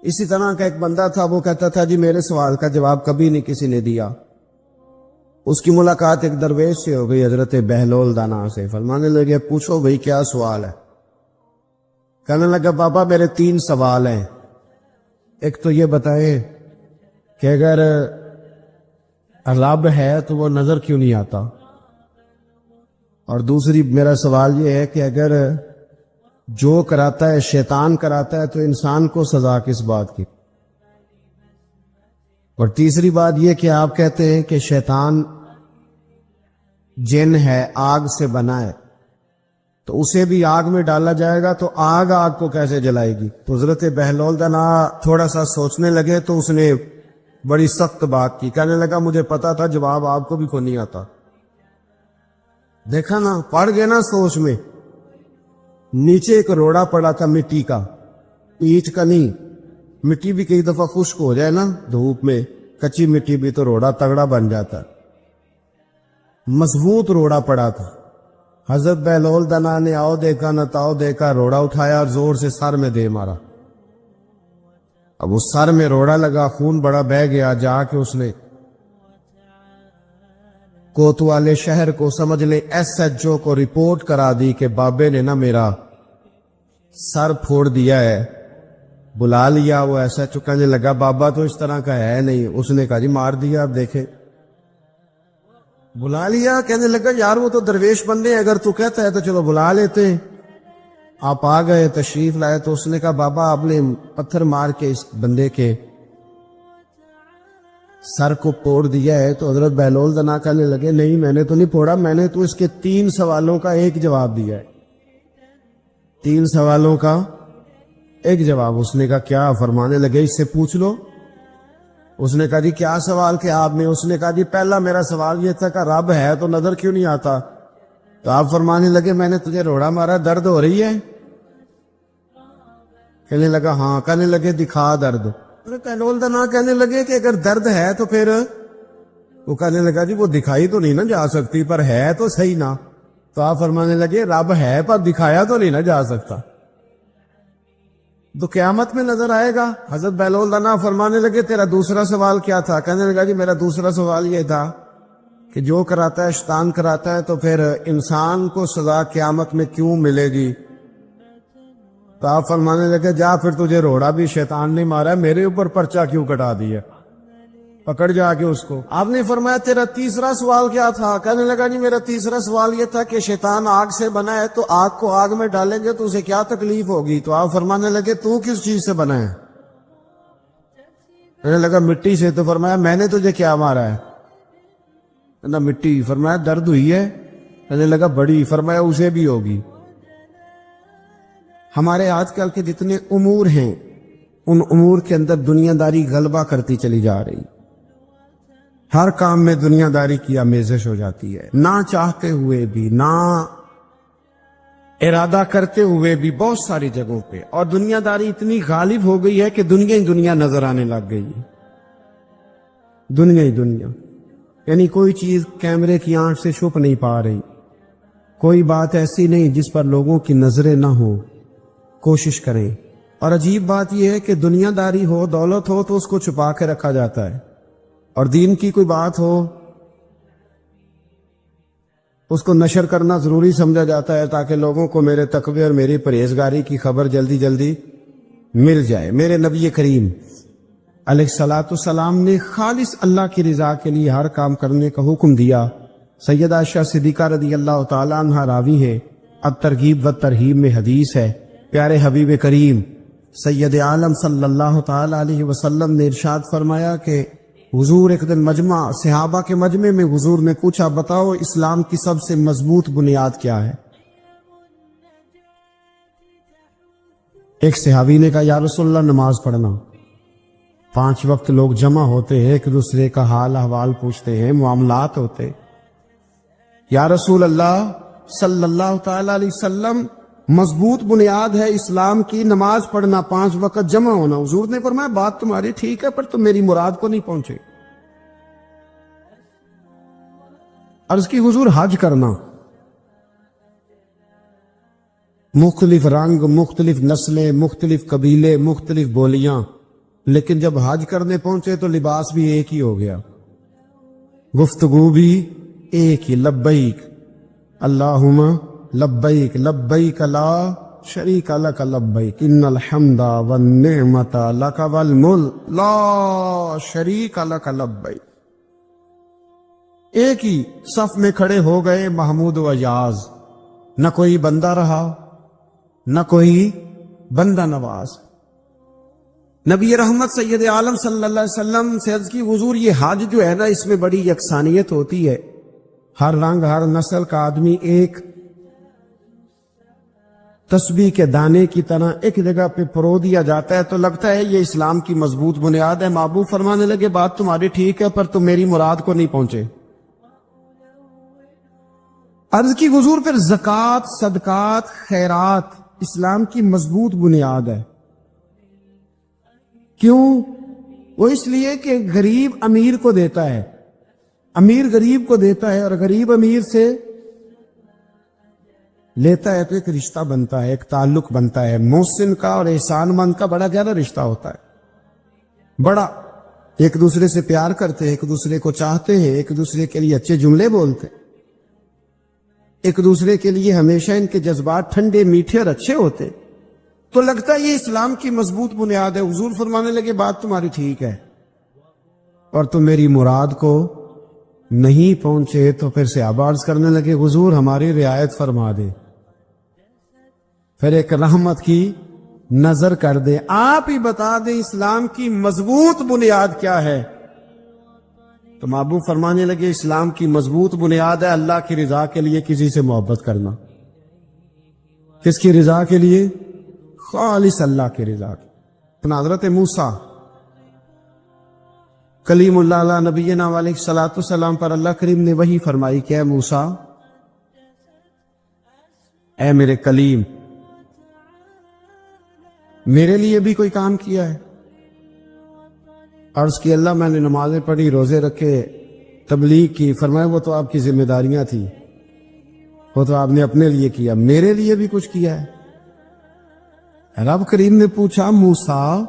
اسی طرح کا ایک بندہ تھا، وہ کہتا تھا جی میرے سوال کا جواب کبھی نہیں کسی نے دیا۔ اس کی ملاقات ایک درویش سے ہو گئی، حضرت بہلول دانا سے۔ فرمانے لگے پوچھو بھئی کیا سوال ہے؟ کہنے لگا بابا میرے 3 سوال ہیں۔ ایک تو یہ بتائیں کہ اگر رب ہے تو وہ نظر کیوں نہیں آتا؟ اور دوسری میرا سوال یہ ہے کہ اگر جو کراتا ہے شیطان کراتا ہے تو انسان کو سزا کس بات کی؟ اور تیسری بات یہ کہ آپ کہتے ہیں کہ شیطان جن ہے، آگ سے بنا ہے، تو اسے بھی آگ میں ڈالا جائے گا تو آگ کو کیسے جلائے گی؟ تو حضرت بہلول دانا تھوڑا سا سوچنے لگے تو اس نے بڑی سخت بات کی، کہنے لگا مجھے پتا تھا جواب آپ کو بھی کوئی نہیں آتا۔ دیکھا نا، پڑ گئے نا سوچ میں۔ نیچے ایک روڑا پڑا تھا مٹی کا، اینٹ کا نہیں۔ مٹی بھی کئی دفعہ خشک ہو جائے نا دھوپ میں، کچی مٹی بھی تو روڑا تگڑا بن جاتا۔ مضبوط روڑا پڑا تھا۔ حضرت بہلول دانا نے آؤ دیکھا نہ تاؤ دیکھا، روڑا اٹھایا اور زور سے سر میں دے مارا۔ اب اس سر میں روڑا لگا، خون بڑا بہہ گیا۔ جا کے اس نے کوتوالے شہر کو، سمجھ لے SHO کو رپورٹ کرا دی کہ بابے نے نا میرا سر پھوڑ دیا ہے۔ بلا لیا وہ SHO، کہنے لگا بابا تو اس طرح کا ہے نہیں۔ اس نے کہا جی مار دیا، اب دیکھیں۔ بلا لیا، کہنے لگا یار وہ تو درویش بندے ہیں، اگر تو کہتا ہے تو چلو بلا لیتے ہیں۔ آپ آ گئے، تشریف لائے، تو اس نے کہا بابا آپ نے پتھر مار کے اس بندے کے سر کو پھوڑ دیا ہے؟ تو حضرت بہلول دانا کہنے لگے نہیں میں نے تو نہیں پھوڑا، میں نے تو اس کے 3 سوالوں کا ایک جواب دیا ہے۔ 3 سوالوں کا ایک جواب۔ اس نے کہا کیا؟ فرمانے لگے اس سے پوچھ لو۔ اس نے کہا جی کیا سوال کیا آپ نے؟ اس نے کہا جی پہلا میرا سوال یہ تھا کہ رب ہے تو نظر کیوں نہیں آتا؟ تو آپ فرمانے لگے میں نے تجھے روڑا مارا، درد ہو رہی ہے؟ کہنے لگا ہاں۔ کہنے لگے دکھا درد۔ بہلول دانا کہنے لگے کہ اگر درد ہے تو پھر، وہ کہنے لگا جی وہ دکھائی تو نہیں نا جا سکتی، پر ہے تو صحیح نا۔ تو آپ فرمانے لگے رب ہے پر دکھایا تو نہیں نا جا سکتا، تو قیامت میں نظر آئے گا۔ حضرت بہلول دانا فرمانے لگے تیرا دوسرا سوال کیا تھا؟ کہنے لگا جی میرا دوسرا سوال یہ تھا کہ جو کراتا ہے شیطان کراتا ہے تو پھر انسان کو سزا قیامت میں کیوں ملے گی؟ تو آپ فرمانے لگے جا پھر تجھے روڑا بھی شیطان نے مارا ہے، میرے اوپر پرچہ کیوں کٹا دیا؟ پکڑ جا کے اس کو۔ آپ نے فرمایا تیرا تیسرا سوال کیا تھا؟ کہنے لگا جی میرا تیسرا سوال یہ تھا کہ شیطان آگ سے بنا ہے، تو آگ کو آگ میں ڈالیں گے تو اسے کیا تکلیف ہوگی؟ تو آپ فرمانے لگے تو کس چیز سے بنا ہے؟ کہنے لگا مٹی سے۔ تو فرمایا میں نے تجھے کیا مارا ہے؟ نہ مٹی۔ فرمایا درد ہوئی ہے؟ کہنے لگا بڑی۔ فرمایا اسے بھی ہوگی۔ ہمارے آج کل کے جتنے امور ہیں ان امور کے اندر دنیا داری غلبہ کرتی چلی جا رہی، ہر کام میں دنیا داری کی آمیزش ہو جاتی ہے، نہ چاہتے ہوئے بھی، نہ ارادہ کرتے ہوئے بھی، بہت ساری جگہوں پہ۔ اور دنیا داری اتنی غالب ہو گئی ہے کہ دنیا ہی دنیا نظر آنے لگ گئی ہے، دنیا ہی دنیا۔ یعنی کوئی چیز کیمرے کی آنکھ سے چھپ نہیں پا رہی، کوئی بات ایسی نہیں جس پر لوگوں کی نظریں نہ ہو، کوشش کریں۔ اور عجیب بات یہ ہے کہ دنیا داری ہو، دولت ہو تو اس کو چھپا کے رکھا جاتا ہے، اور دین کی کوئی بات ہو اس کو نشر کرنا ضروری سمجھا جاتا ہے تاکہ لوگوں کو میرے تقوی اور میری پرہیزگاری کی خبر جلدی جلدی مل جائے۔ میرے نبی کریم علیہ الصلوۃ والسلام نے خالص اللہ کی رضا کے لیے ہر کام کرنے کا حکم دیا۔ سیدہ عائشہ صدیقہ رضی اللہ تعالی عنہا راوی ہے، الترغیب و ترہیب میں حدیث ہے، پیارے حبیب کریم سید عالم صلی اللہ تعالی علیہ وسلم نے ارشاد فرمایا کہ حضور ایک دن مجمع صحابہ کے مجمع میں حضور نے پوچھا بتاؤ اسلام کی سب سے مضبوط بنیاد کیا ہے؟ ایک صحابی نے کہا یا رسول اللہ نماز پڑھنا۔ 5 وقت لوگ جمع ہوتے ہیں، ایک دوسرے کا حال احوال پوچھتے ہیں، معاملات ہوتے۔ یا رسول اللہ صلی اللہ تعالی علیہ وسلم مضبوط بنیاد ہے اسلام کی نماز پڑھنا، 5 وقت جمع ہونا۔ حضور نے فرمایا بات تمہاری ٹھیک ہے پر تم میری مراد کو نہیں پہنچے۔ عرض کی حضور حج کرنا، مختلف رنگ، مختلف نسلیں، مختلف قبیلے، مختلف بولیاں، لیکن جب حج کرنے پہنچے تو لباس بھی ایک ہی ہو گیا، گفتگو بھی ایک ہی، لبیک اللہم لبیک لبیک لا شریک لک لبیک ان الحمد والنعمت لک والملک لا شریک لک لبیک۔ ایک ہی صف میں کھڑے ہو گئے محمود و اجاز، نہ کوئی بندہ رہا نہ کوئی بندہ نواز۔ نبی رحمت سید عالم صلی اللہ علیہ وسلم سے عرض کی حضور یہ حج جو ہے نا اس میں بڑی یکسانیت ہوتی ہے، ہر رنگ ہر نسل کا آدمی ایک تسبیح کے دانے کی طرح ایک جگہ پہ پرو دیا جاتا ہے، تو لگتا ہے یہ اسلام کی مضبوط بنیاد ہے۔ محبوب فرمانے لگے بات تمہاری ٹھیک ہے پر تم میری مراد کو نہیں پہنچے۔ عرض کی حضور پھر زکوٰۃ صدقات خیرات اسلام کی مضبوط بنیاد ہے، کیوں؟ وہ اس لیے کہ غریب امیر کو دیتا ہے، امیر غریب کو دیتا ہے، اور غریب امیر سے لیتا ہے تو ایک رشتہ بنتا ہے، ایک تعلق بنتا ہے۔ محسن کا اور احسان مند کا بڑا گہرا رشتہ ہوتا ہے، بڑا ایک دوسرے سے پیار کرتے ہیں، ایک دوسرے کو چاہتے ہیں، ایک دوسرے کے لیے اچھے جملے بولتے ہیں، ایک دوسرے کے لیے ہمیشہ ان کے جذبات ٹھنڈے میٹھے اور اچھے ہوتے، تو لگتا ہے یہ اسلام کی مضبوط بنیاد ہے۔ حضور فرمانے لگے بات تمہاری ٹھیک ہے اور تم میری مراد کو نہیں پہنچے، تو پھر صحابہ عرض کرنے لگے حضور ہماری رعایت فرما دے، پھر ایک رحمت کی نظر کر دے، آپ ہی بتا دیں اسلام کی مضبوط بنیاد کیا ہے۔ تو محبوب فرمانے لگے اسلام کی مضبوط بنیاد ہے اللہ کی رضا کے لیے کسی سے محبت کرنا۔ کس کی رضا کے لیے؟ خالص اللہ کی رضا کی۔ حضرت موسیٰ کلیم اللہ علیہ نبینا علیہ الصلوۃ والسلام پر اللہ کریم نے وحی فرمائی کہ اے موسیٰ، اے میرے کلیم، میرے لیے بھی کوئی کام کیا ہے؟ عرض کی اللہ میں نے نمازیں پڑھی، روزے رکھے، تبلیغ کی۔ فرمایا وہ تو آپ کی ذمہ داریاں تھیں، وہ تو آپ نے اپنے لیے کیا، میرے لیے بھی کچھ کیا ہے؟ رب کریم نے پوچھا موسیٰ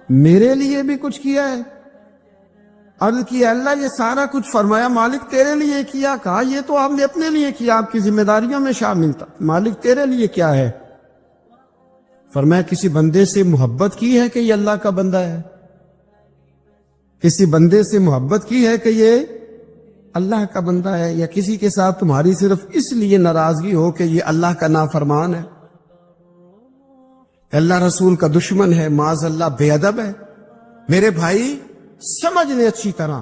میرے لیے بھی کچھ کیا ہے؟ عرض کی اللہ یہ سارا کچھ، فرمایا مالک تیرے لیے کیا۔ کہا یہ تو آپ نے اپنے لیے کیا، آپ کی ذمہ داریوں میں شامل تھا، مالک تیرے لیے کیا ہے؟ فرمایا کسی بندے سے محبت کی ہے کہ یہ اللہ کا بندہ ہے؟ کسی بندے سے محبت کی ہے کہ یہ اللہ کا بندہ ہے؟ یا کسی کے ساتھ تمہاری صرف اس لیے ناراضگی ہو کہ یہ اللہ کا نافرمان ہے، اللہ رسول کا دشمن ہے، معاذ اللہ بے ادب ہے؟ میرے بھائی سمجھ لے اچھی طرح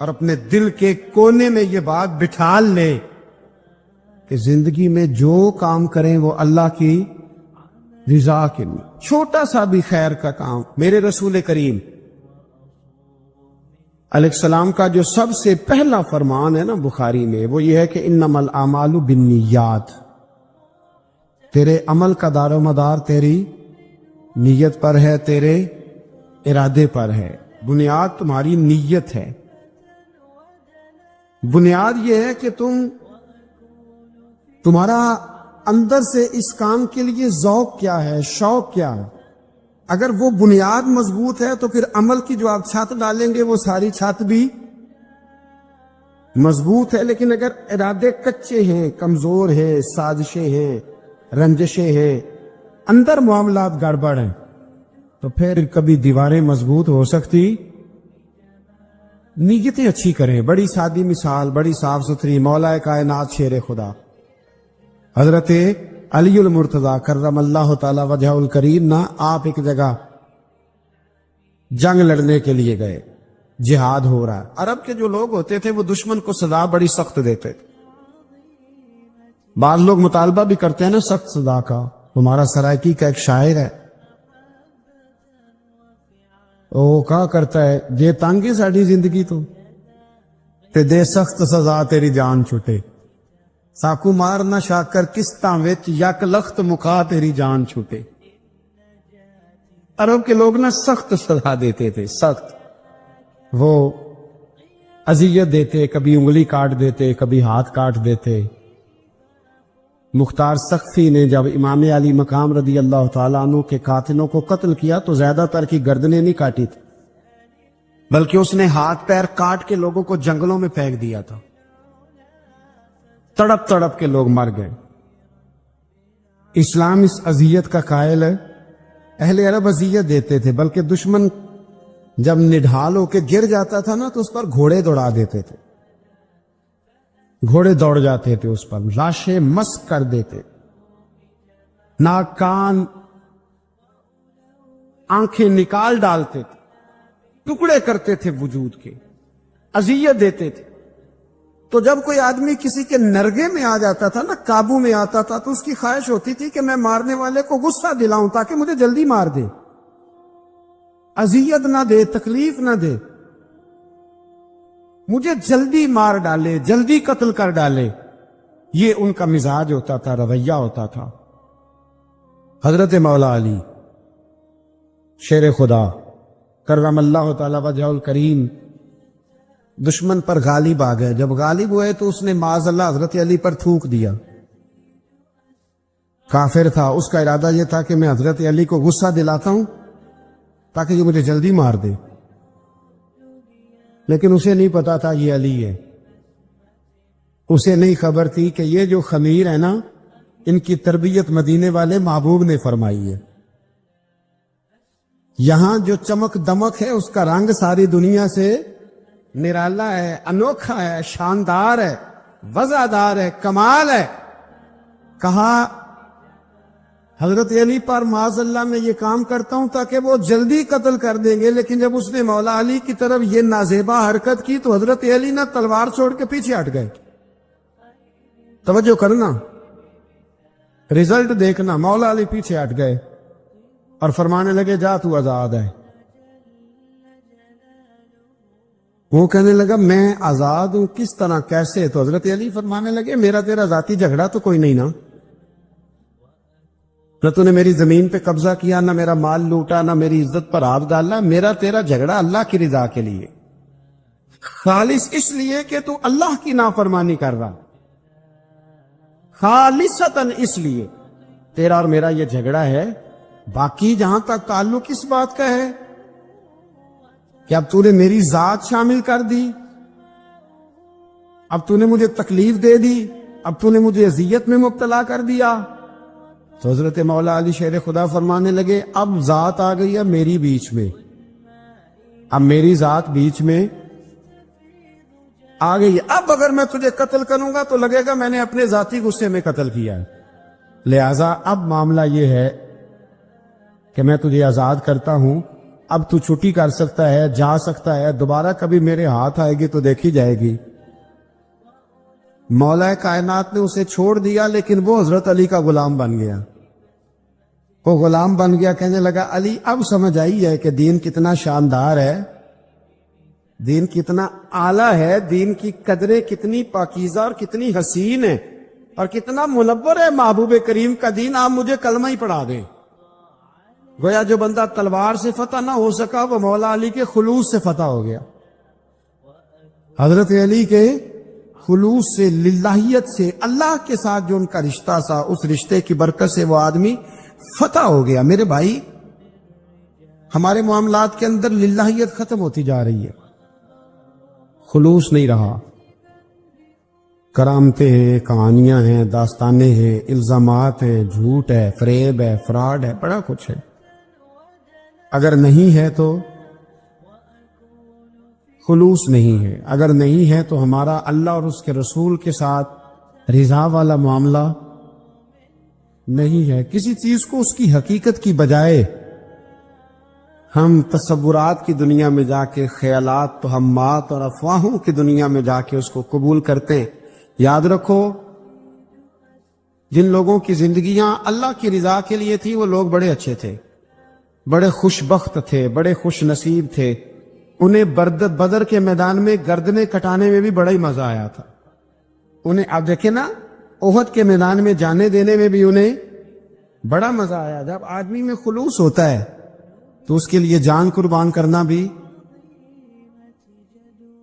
اور اپنے دل کے کونے میں یہ بات بٹھا لے کہ زندگی میں جو کام کریں وہ اللہ کی رضا کے لیے، چھوٹا سا بھی خیر کا کام۔ میرے رسول کریم علیہ السلام کا جو سب سے پہلا فرمان ہے نا بخاری میں، وہ یہ ہے کہ انما الاعمال بالنیات، تیرے عمل کا دار و مدار تیری نیت پر ہے، تیرے ارادے پر ہے۔ بنیاد تمہاری نیت ہے، بنیاد یہ ہے کہ تمہارا اندر سے اس کام کے لیے ذوق کیا ہے، شوق کیا ہے۔ اگر وہ بنیاد مضبوط ہے تو پھر عمل کی جو آپ چھت ڈالیں گے وہ ساری چھت بھی مضبوط ہے۔ لیکن اگر ارادے کچے ہیں، کمزور ہیں، سازشیں ہیں، رنجشیں ہیں، اندر معاملات گڑبڑ ہیں، تو پھر کبھی دیواریں مضبوط ہو سکتی۔ نیتیں اچھی کریں، بڑی سادی مثال، بڑی صاف ستھری، مولا کائنات شیر خدا حضرت علی المرتضیٰ کرم اللہ تعالی وجہ الکریم نا، آپ ایک جگہ جنگ لڑنے کے لیے گئے، جہاد ہو رہا ہے۔ عرب کے جو لوگ ہوتے تھے وہ دشمن کو سزا بڑی سخت دیتے تھے۔ بعض لوگ مطالبہ بھی کرتے ہیں نا سخت سزا کا۔ ہمارا سرائکی کا ایک شاعر ہے، وہ کہا کرتا ہے جے تانگی ساڑی زندگی تو تے دے سخت سزا تیری جان چھٹے، ساکو مار نہ شاکر کستاں وچ یک لخت مکا تیری جان چھوٹے۔ عرب کے لوگ نا سخت سزا دیتے تھے، سخت، وہ اذیت دیتے، کبھی انگلی کاٹ دیتے، کبھی ہاتھ کاٹ دیتے، مختار سقفی نے جب امام علی مقام رضی اللہ تعالیٰ عنہ کے قاتلوں کو قتل کیا تو زیادہ تر کی گردنیں نہیں کاٹی تھی، بلکہ اس نے ہاتھ پیر کاٹ کے لوگوں کو جنگلوں میں پھینک دیا تھا، تڑپ تڑپ کے لوگ مر گئے۔ اسلام اس اذیت کا قائل ہے۔ اہل عرب اذیت دیتے تھے، بلکہ دشمن جب نڈھال ہو کے گر جاتا تھا نا تو اس پر گھوڑے دوڑا دیتے تھے، گھوڑے دوڑ جاتے تھے اس پر، لاشیں مسک کر دیتے، ناک کان آنکھیں نکال ڈالتے تھے، ٹکڑے کرتے تھے وجود کے، اذیت دیتے تھے۔ تو جب کوئی آدمی کسی کے نرگے میں آ جاتا تھا نا، قابو میں آتا تھا، تو اس کی خواہش ہوتی تھی کہ میں مارنے والے کو غصہ دلاؤں تاکہ مجھے جلدی مار دے، اذیت نہ دے، تکلیف نہ دے، مجھے جلدی مار ڈالے، جلدی قتل کر ڈالے۔ یہ ان کا مزاج ہوتا تھا، رویہ ہوتا تھا۔ حضرت مولا علی شیر خدا کرم اللہ تعالی وجہہ الکریم دشمن پر غالب آ گئے۔ جب غالب ہوئے تو اس نے معاذ اللہ حضرت علی پر تھوک دیا۔ کافر تھا، اس کا ارادہ یہ تھا کہ میں حضرت علی کو غصہ دلاتا ہوں تاکہ یہ مجھے جلدی مار دے، لیکن اسے نہیں پتا تھا یہ علی ہے۔ اسے نہیں خبر تھی کہ یہ جو خمیر ہے نا، ان کی تربیت مدینے والے محبوب نے فرمائی ہے۔ یہاں جو چمک دمک ہے اس کا رنگ ساری دنیا سے نرالا ہے، انوکھا ہے، شاندار ہے، وزادار ہے، کمال ہے۔ کہا حضرت علی پر معاذ اللہ میں یہ کام کرتا ہوں تاکہ وہ جلدی قتل کر دیں گے، لیکن جب اس نے مولا علی کی طرف یہ نازیبا حرکت کی تو حضرت علی نہ تلوار چھوڑ کے پیچھے ہٹ گئے۔ توجہ کرنا، رزلٹ دیکھنا، مولا علی پیچھے ہٹ گئے اور فرمانے لگے جا تو آزاد ہے۔ وہ کہنے لگا میں آزاد ہوں، کس طرح، کیسے؟ تو حضرت علی فرمانے لگے میرا تیرا ذاتی جھگڑا تو کوئی نہیں نا، نہ تو نے میری زمین پہ قبضہ کیا، نہ میرا مال لوٹا، نہ میری عزت پر ہاتھ ڈالا۔ میرا تیرا جھگڑا اللہ کی رضا کے لیے، خالص اس لیے کہ تو اللہ کی نافرمانی کر رہا، خالصتاً اس لیے تیرا اور میرا یہ جھگڑا ہے۔ باقی جہاں تک تعلق اس بات کا ہے کہ اب تو نے میری ذات شامل کر دی، اب تو نے مجھے تکلیف دے دی، اب تو نے مجھے اذیت میں مبتلا کر دیا۔ تو حضرت مولا علی شیر خدا فرمانے لگے اب ذات آ گئی ہے میری بیچ میں، اب میری ذات بیچ میں آ گئی، اب اگر میں تجھے قتل کروں گا تو لگے گا میں نے اپنے ذاتی غصے میں قتل کیا ہے، لہذا اب معاملہ یہ ہے کہ میں تجھے آزاد کرتا ہوں، اب تو چھٹی کر سکتا ہے، جا سکتا ہے، دوبارہ کبھی میرے ہاتھ آئے گی تو دیکھی جائے گی۔ مولا کائنات نے اسے چھوڑ دیا، لیکن وہ حضرت علی کا غلام بن گیا۔ وہ غلام بن گیا، کہنے لگا علی اب سمجھ آئی ہے کہ دین کتنا شاندار ہے، دین کتنا اعلیٰ ہے، دین کی قدریں کتنی پاکیزہ اور کتنی حسین ہے، اور کتنا منور ہے محبوب کریم کا دین۔ آپ مجھے کلمہ ہی پڑھا دیں۔ گویا جو بندہ تلوار سے فتح نہ ہو سکا وہ مولا علی کے خلوص سے فتح ہو گیا۔ حضرت علی کے خلوص سے، للہیت سے، اللہ کے ساتھ جو ان کا رشتہ تھا، اس رشتے کی برکت سے وہ آدمی فتح ہو گیا۔ میرے بھائی، ہمارے معاملات کے اندر للہیت ختم ہوتی جا رہی ہے، خلوص نہیں رہا، کرامتیں ہیں، کہانیاں ہیں، داستانیں ہیں، الزامات ہیں، جھوٹ ہے، فریب ہے، فراڈ ہے، بڑا کچھ ہے۔ اگر نہیں ہے تو خلوص نہیں ہے، اگر نہیں ہے تو ہمارا اللہ اور اس کے رسول کے ساتھ رضا والا معاملہ نہیں ہے۔ کسی چیز کو اس کی حقیقت کی بجائے ہم تصورات کی دنیا میں جا کے، خیالات، توہمات اور افواہوں کی دنیا میں جا کے اس کو قبول کرتے ہیں۔ یاد رکھو، جن لوگوں کی زندگیاں اللہ کی رضا کے لیے تھی وہ لوگ بڑے اچھے تھے، بڑے خوش بخت تھے، بڑے خوش نصیب تھے۔ انہیں بدر کے میدان میں گردنیں کٹانے میں بھی بڑا ہی مزہ آیا تھا انہیں۔ آپ دیکھیں نا، احد کے میدان میں جانے دینے میں بھی انہیں بڑا مزہ آیا۔ جب آدمی میں خلوص ہوتا ہے تو اس کے لیے جان قربان کرنا بھی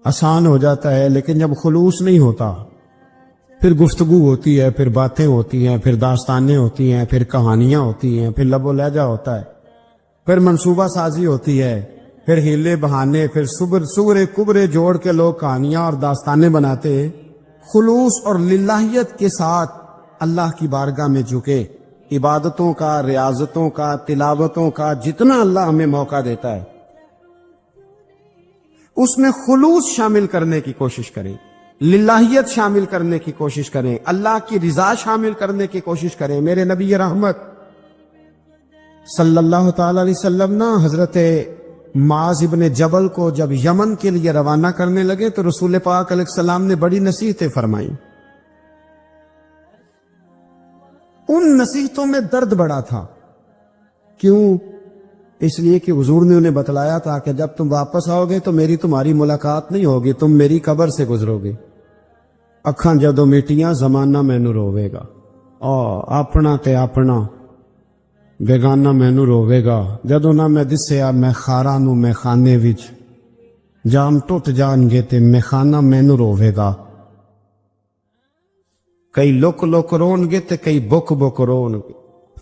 آسان ہو جاتا ہے، لیکن جب خلوص نہیں ہوتا پھر گفتگو ہوتی ہے، پھر باتیں ہوتی ہیں، پھر داستانیں ہوتی ہیں، پھر کہانیاں ہوتی ہیں، پھر لب و لہجہ ہوتا ہے، پھر منصوبہ سازی ہوتی ہے، پھر ہیلے بہانے، پھر سورے کبرے جوڑ کے لوگ کہانیاں اور داستانیں بناتے ہیں۔ خلوص اور للہیت کے ساتھ اللہ کی بارگاہ میں جھکے، عبادتوں کا، ریاضتوں کا، تلاوتوں کا جتنا اللہ ہمیں موقع دیتا ہے اس میں خلوص شامل کرنے کی کوشش کریں، للہیت شامل کرنے کی کوشش کریں، اللہ کی رضا شامل کرنے کی کوشش کریں۔ میرے نبی رحمت صلی اللہ تعالی علیہ وسلم نا حضرت معاذ ابن جبل کو جب یمن کے لیے روانہ کرنے لگے تو رسول پاک علیہ السلام نے بڑی نصیحتیں فرمائیں۔ ان نصیحتوں میں درد بڑا تھا، کیوں؟ اس لیے کہ حضور نے انہیں بتلایا تھا کہ جب تم واپس آؤ گے تو میری تمہاری ملاقات نہیں ہوگی، تم میری قبر سے گزرو گے۔ اکھاں جدوں میٹیاں زمانہ مینوں روے گا، اپنا تے اپنا بیگانہ مینوں روے گا، جدوں نہ میں دسیا میں خاراں نوں میں خانے وچ، جام ٹوٹ جان گے تے میں خانہ مینوں روے گا۔ کئی لک لک رون گے تے کئی بک بک رون گے،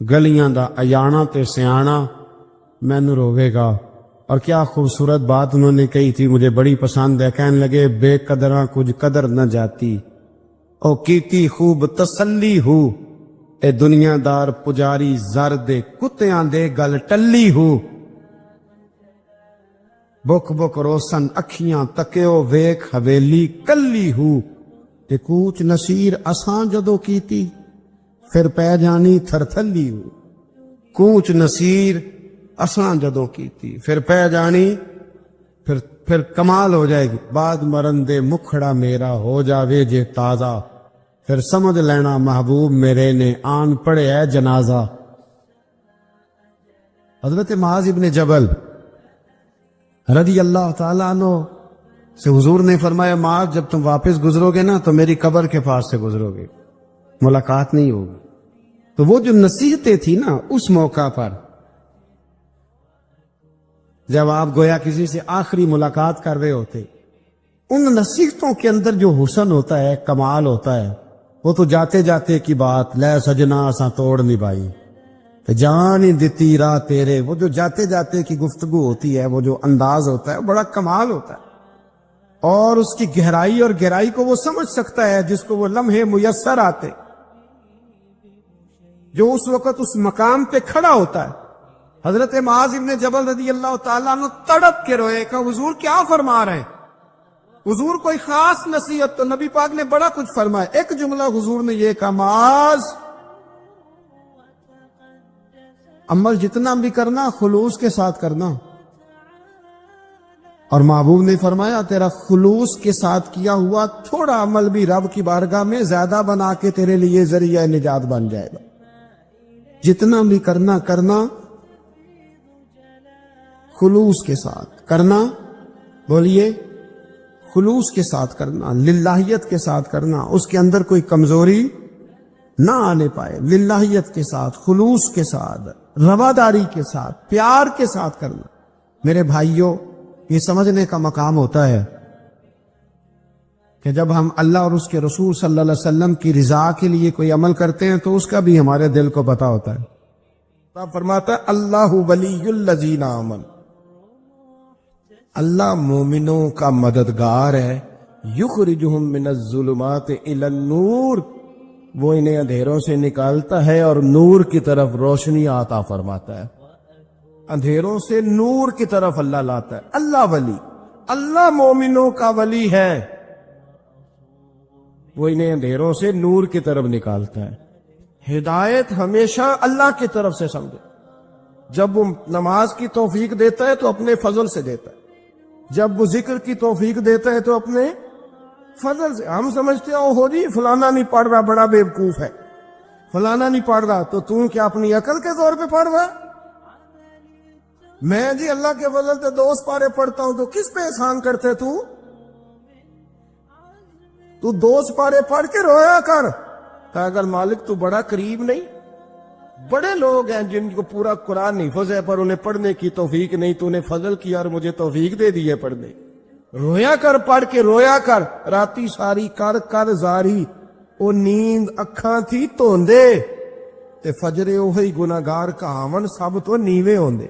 گلیاں دا ایانا تے سیانا مینوں روے گا۔ اور کیا خوبصورت بات انہوں نے کہی تھی، مجھے بڑی پسند ہے، کہنے لگے بے قدراں کچھ قدر نہ جاتی، او کیتی خوب تسلی ہو، اے دنیا دار پجاری زر دے کتیاں دے گل ٹلی ہو۔ بک بک روسن اکھیاں تکیو ویک حویلی کلی ہو، تے کوچ نصیر اساں جدو کیتی پھر پہ جانی تھرتھلی ہو۔ کوچ نصیر اساں جدو کیتی پھر پہ جانی، پھر کمال ہو جائے گی، بعد مرن دے مکھڑا میرا ہو جاوے جے تازہ، پھر سمجھ لینا محبوب میرے نے آن پڑے ہے جنازہ۔ حضرت معاذ ابن جبل رضی اللہ تعالیٰ عنہ سے حضور نے فرمایا، معاذ جب تم واپس گزرو گے نا تو میری قبر کے پاس سے گزرو گے، ملاقات نہیں ہوگی۔ تو وہ جو نصیحتیں تھی نا اس موقع پر، جب آپ گویا کسی سے آخری ملاقات کر رہے ہوتے، ان نصیحتوں کے اندر جو حسن ہوتا ہے، کمال ہوتا ہے، وہ تو جاتے جاتے کی بات، لے سجنا اساں توڑ نبھائی جان ہی دتی راہ تیرے، وہ جو جاتے جاتے کی گفتگو ہوتی ہے، وہ جو انداز ہوتا ہے، وہ بڑا کمال ہوتا ہے، اور اس کی گہرائی اور گہرائی کو وہ سمجھ سکتا ہے جس کو وہ لمحے میسر آتے، جو اس وقت اس مقام پہ کھڑا ہوتا ہے۔ حضرت معاذ ابن جبل رضی اللہ تعالیٰ عنہ تڑپ کے روئے کہ حضور کیا فرما رہے ہیں؟ حضور کوئی خاص نصیحت؟ تو نبی پاک نے بڑا کچھ فرمایا، ایک جملہ حضور نے یہ کہا، معاذ عمل جتنا بھی کرنا خلوص کے ساتھ کرنا۔ اور محبوب نے فرمایا، تیرا خلوص کے ساتھ کیا ہوا تھوڑا عمل بھی رب کی بارگاہ میں زیادہ بنا کے تیرے لیے ذریعہ نجات بن جائے گا۔ جتنا بھی کرنا خلوص کے ساتھ کرنا، بولیے خلوص کے ساتھ کرنا، للہیت کے ساتھ کرنا، اس کے اندر کوئی کمزوری نہ آنے پائے، للہیت کے ساتھ، خلوص کے ساتھ، رواداری کے ساتھ، پیار کے ساتھ کرنا۔ میرے بھائیوں، یہ سمجھنے کا مقام ہوتا ہے کہ جب ہم اللہ اور اس کے رسول صلی اللہ علیہ وسلم کی رضا کے لیے کوئی عمل کرتے ہیں تو اس کا بھی ہمارے دل کو پتہ ہوتا ہے۔ آپ فرماتا ہے، اللہ ولی الذین آمنوا، اللہ مومنوں کا مددگار ہے، یخرجہم من الظلمات الی النور، وہ انہیں اندھیروں سے نکالتا ہے اور نور کی طرف روشنی عطا فرماتا ہے۔ اندھیروں سے نور کی طرف اللہ لاتا ہے۔ اللہ ولی، اللہ مومنوں کا ولی ہے، وہ انہیں اندھیروں سے نور کی طرف نکالتا ہے۔ ہدایت ہمیشہ اللہ کی طرف سے سمجھے، جب وہ نماز کی توفیق دیتا ہے تو اپنے فضل سے دیتا ہے، جب وہ ذکر کی توفیق دیتا ہے تو اپنے فضل سے۔ ہم سمجھتے ہیں ہو جی فلانا نہیں پڑھ رہا بڑا بیوقوف ہے، فلانا نہیں پڑھ رہا تو کیا اپنی عقل کے طور پہ پڑھ رہا؟ میں جی اللہ کے فضل سے 2 پارے پڑھتا ہوں تو کس پہ احسان کرتے تو 2 پارے پڑھ کے رویا کر، کہ اگر مالک تو بڑا قریب نہیں۔ بڑے لوگ ہیں جن کو پورا قرآن حفظ ہے پر انہیں پڑھنے کی توفیق نہیں، تو انہیں فضل کیا اور مجھے توفیق دے دی ہے پڑھنے۔ رویا کر، پڑھ کے رویا کر، راتی ساری کر زاری، ਉਹ ਨੀਂਦ ਅੱਖਾਂ ਥੀ ਧੋਂਦੇ ਤੇ ਫਜਰੇ ਉਹੀ ਗੁਨਾਹਗਾਰ ਕਹਾਵਨ ਸਭ ਤੋਂ ਨੀਵੇਂ ਹੁੰਦੇ।